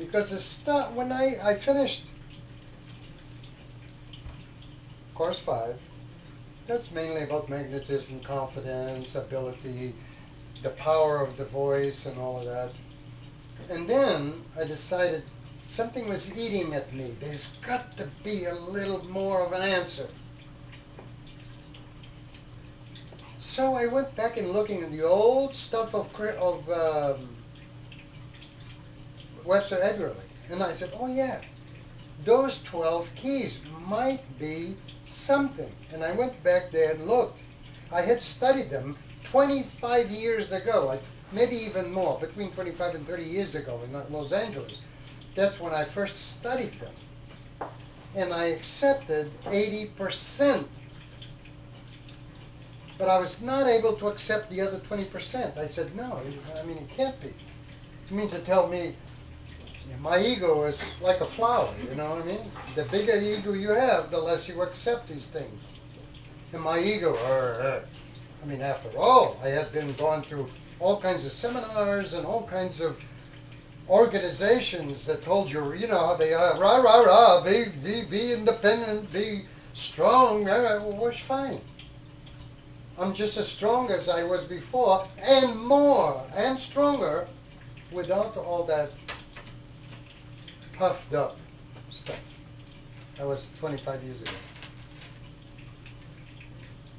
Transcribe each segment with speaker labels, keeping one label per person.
Speaker 1: Because when I finished course 5, that's mainly about magnetism, confidence, ability, the power of the voice and all of that. And then I decided something was eating at me. There's got to be a little more of an answer. So I went back and looking at the old stuff of Webster Edgerly. And I said, oh yeah, those 12 keys might be something. And I went back there and looked. I had studied them 25 years ago, maybe even more, between 25 and 30 years ago in Los Angeles. That's when I first studied them. And I accepted 80%. But I was not able to accept the other 20%. I said, no, I mean, it can't be. You mean to tell me my ego is like a flower, you know what I mean? The bigger ego you have, the less you accept these things. And my ego, I mean, after all, I had been gone through all kinds of seminars and all kinds of organizations that told you, you know, how they are, rah, rah, rah, be independent, be strong. Well, it's fine. I'm just as strong as I was before, and more, and stronger, without all that puffed up stuff. That was 25 years ago.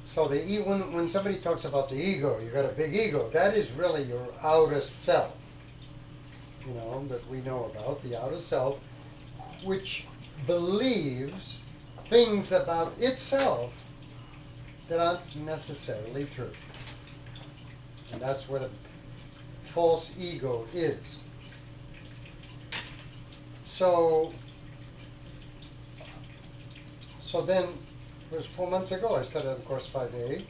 Speaker 1: So when somebody talks about the ego, you got a big ego, that is really your outer self, you know, that we know about, the outer self, which believes things about itself that aren't necessarily true. And that's what a false ego is. So then, it was 4 months ago, I started on course 5A,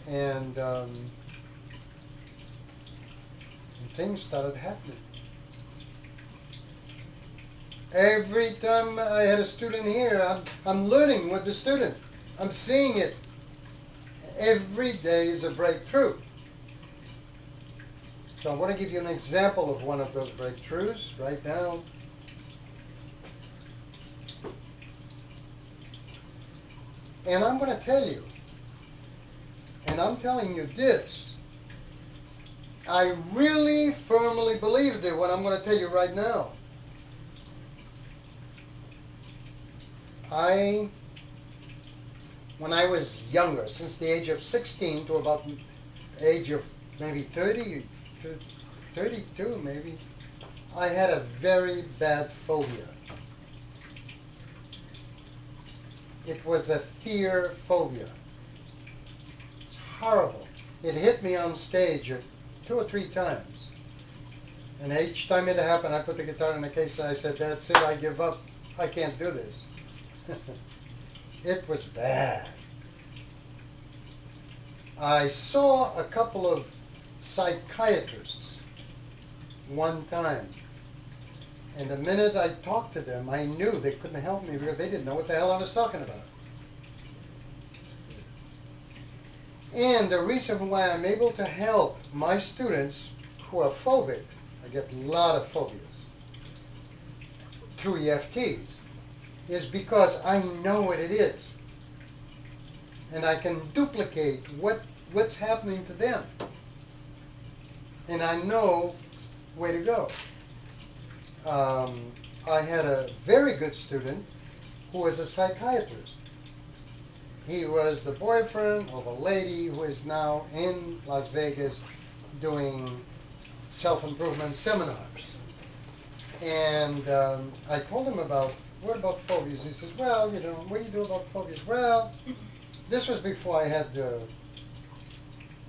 Speaker 1: and things started happening. Every time I had a student here, I'm learning with the student. I'm seeing it. Every day is a breakthrough. So I want to give you an example of one of those breakthroughs right now. And I'm going to tell you, and I'm telling you this, I really firmly believed it, what I'm going to tell you right now. When I was younger, since the age of 16 to about the age of maybe 30, 32 maybe, I had a very bad phobia. It was a fear phobia. It's horrible. It hit me on stage 2 or 3 times. And each time it happened, I put the guitar in the case and I said, that's it, I give up. I can't do this. It was bad. I saw a couple of psychiatrists one time. And the minute I talked to them, I knew they couldn't help me because they didn't know what the hell I was talking about. And the reason why I'm able to help my students who are phobic, I get a lot of phobias, through EFTs, is because I know what it is. And I can duplicate what's happening to them. And I know where to go. I had a very good student who was a psychiatrist. He was the boyfriend of a lady who is now in Las Vegas doing self-improvement seminars. And I told him what about phobias? He says, well, you know, what do you do about phobias? Well, this was before I had,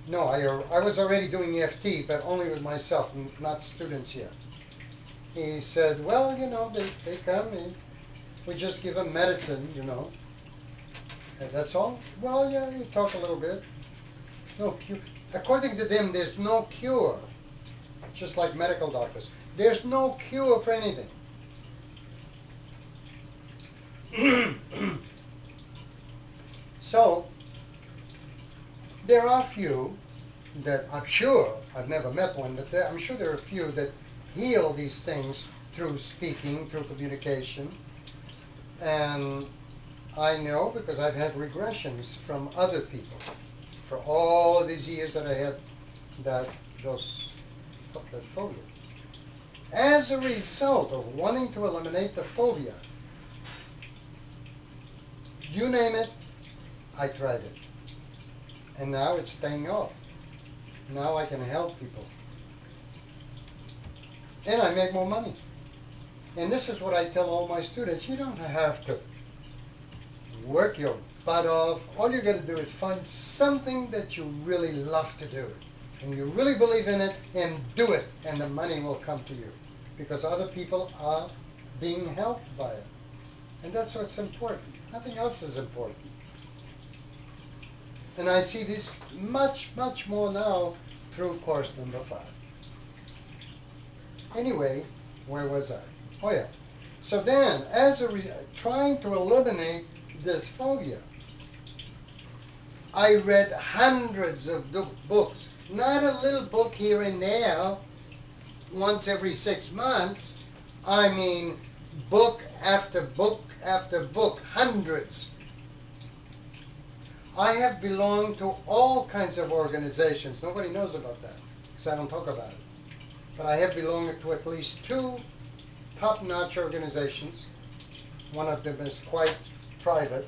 Speaker 1: no, I was already doing EFT, but only with myself, not students yet. He said, well, you know, they come and we just give them medicine, you know. And that's all? Well, yeah, you talk a little bit. No cure. According to them, there's no cure. Just like medical doctors. There's no cure for anything. So, there are few that I'm sure, I've never met one, but I'm sure there are a few that heal these things through speaking, through communication, and I know because I've had regressions from other people for all of these years that I had that phobia. As a result of wanting to eliminate the phobia, you name it, I tried it. And now it's paying off. Now I can help people. And I make more money. And this is what I tell all my students. You don't have to work your butt off. All you got to do is find something that you really love to do. And you really believe in it, and do it. And the money will come to you. Because other people are being helped by it. And that's what's important. Nothing else is important. And I see this much, much more now through course number 5. Anyway, where was I? Oh yeah. So then, as trying to eliminate this phobia, I read hundreds of books. Not a little book here and there, once every 6 months. I mean, book after book after book, hundreds. I have belonged to all kinds of organizations. Nobody knows about that, because I don't talk about it. But I have belonged to at least 2 top-notch organizations. One of them is quite private.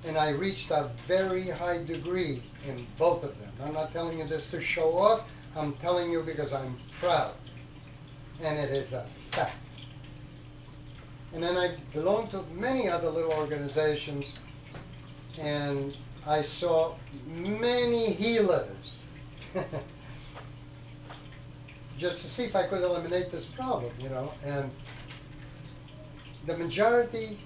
Speaker 1: And I reached a very high degree in both of them. I'm not telling you this to show off. I'm telling you because I'm proud. And it is a fact. And then I belonged to many other little organizations, and I saw many healers just to see if I could eliminate this problem, you know. And the majority,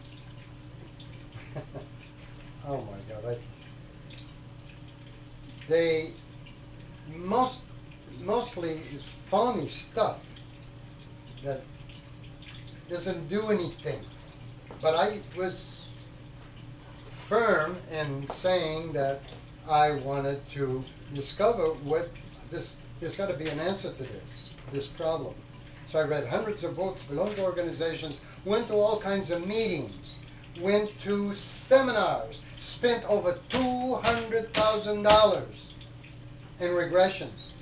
Speaker 1: oh my God, they mostly is phony stuff that doesn't do anything. But I was firm in saying that I wanted to discover what there's got to be an answer to this problem. So I read hundreds of books, belonged to organizations, went to all kinds of meetings, went to seminars, spent over $200,000 in regressions.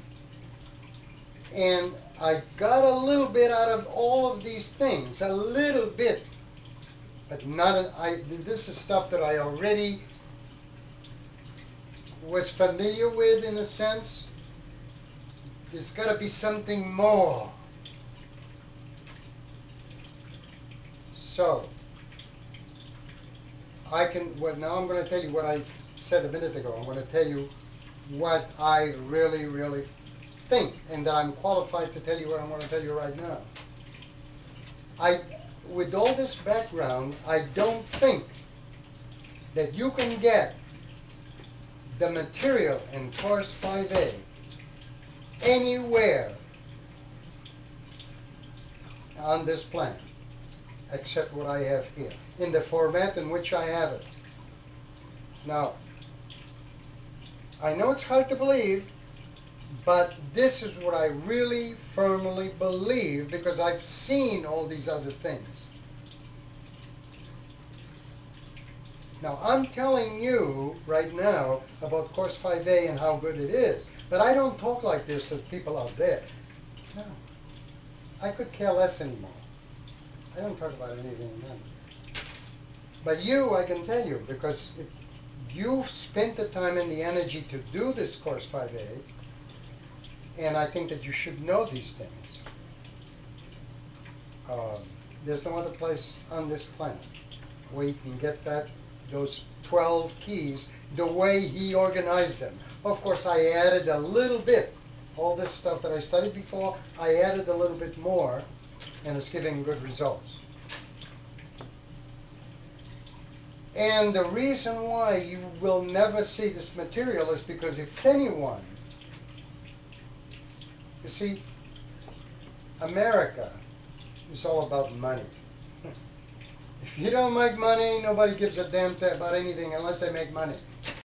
Speaker 1: And I got a little bit out of all of these things, a little bit, but not. This is stuff that I already was familiar with, in a sense. There's got to be something more. So I can. Well, now I'm going to tell you what I said a minute ago. I'm going to tell you what I really, really think, and that I'm qualified to tell you what I want to tell you right now. With all this background, I don't think that you can get the material in Course 5A anywhere on this planet except what I have here, in the format in which I have it. Now, I know it's hard to believe, but this is what I really firmly believe, because I've seen all these other things. Now, I'm telling you right now about Course 5A and how good it is, but I don't talk like this to people out there. No. I could care less anymore. I don't talk about anything then. But you, I can tell you, because if you've spent the time and the energy to do this Course 5A, and I think that you should know these things. There's no other place on this planet where you can get those 12 keys the way he organized them. Of course, I added a little bit. All this stuff that I studied before, I added a little bit more, and it's giving good results. And the reason why you will never see this material is because if anyone, you see, America is all about money. If you don't make money, nobody gives a damn about anything unless they make money.